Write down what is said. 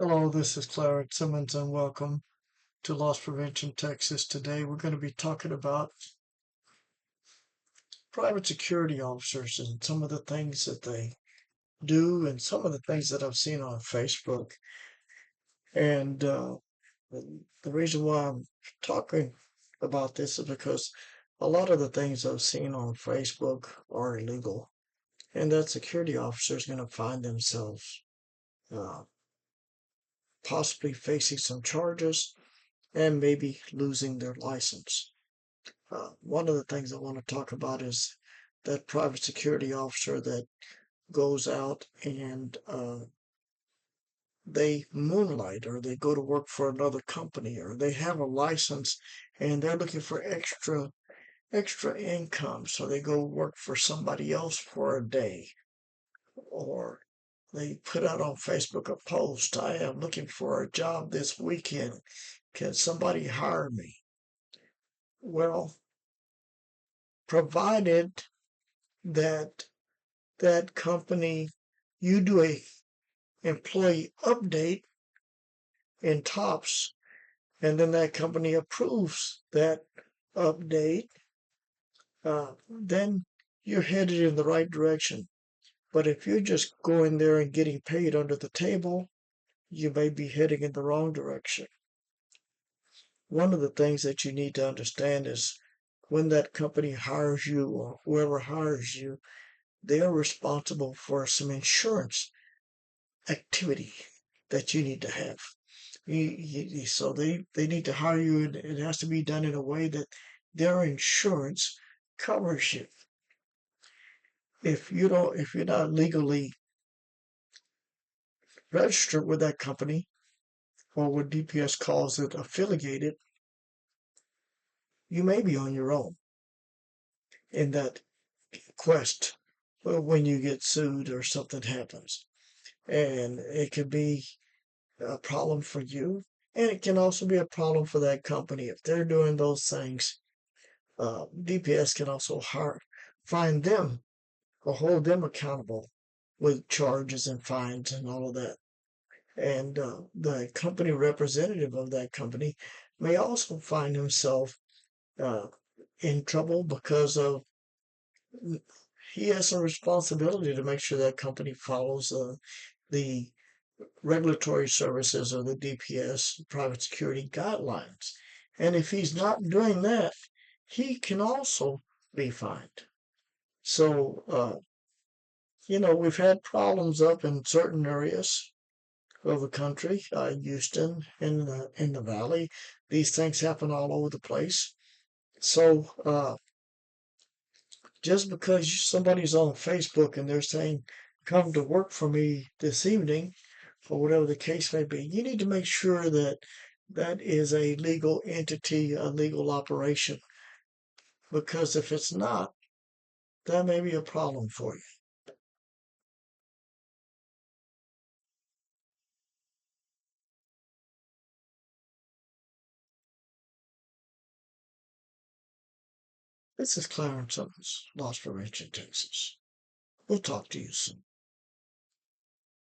Hello, this is Clarence Simmons, and welcome to Loss Prevention Texas. Today, we're going to be talking about private security officers and some of the things that they do, and some of the things that I've seen on Facebook. And the reason why I'm talking about this is because a lot of the things I've seen on Facebook are illegal, and that security officer is going to find themselves uh, possibly facing some charges and maybe losing their license. One of the things I want to talk about is that private security officer that goes out and they moonlight, or they go to work for another company, or they have a license and they're looking for extra income, so they go work for somebody else for a day, or they put out on Facebook a post, I am looking for a job this weekend, can somebody hire me? Well, provided that that company, you do a employee update in TOPS, and then that company approves that update, then you're headed in the right direction. But if you're just going there and getting paid under the table, you may be heading in the wrong direction. One of the things that you need to understand is when that company hires you, or whoever hires you, they're responsible for some insurance activity that you need to have. So they need to hire you, and it has to be done in a way that their insurance covers you. If you're not legally registered with that company, or what DPS calls it, affiliated, you may be on your own in that quest when you get sued or something happens. And it could be a problem for you, and it can also be a problem for that company if they're doing those things. DPS can also find them or hold them accountable with charges and fines and all of that. And the company representative of that company may also find himself uh, in trouble because of he has a responsibility to make sure that company follows the regulatory services or the DPS private security guidelines. And if he's not doing that, he can also be fined. So, we've had problems up in certain areas of the country, Houston, in the valley. These things happen all over the place. So, just because somebody's on Facebook and they're saying, come to work for me this evening, or whatever the case may be, you need to make sure that that is a legal entity, a legal operation. Because if it's not, that may be a problem for you. This is Clarence Evans, Lost Prevention, Texas. We'll talk to you soon.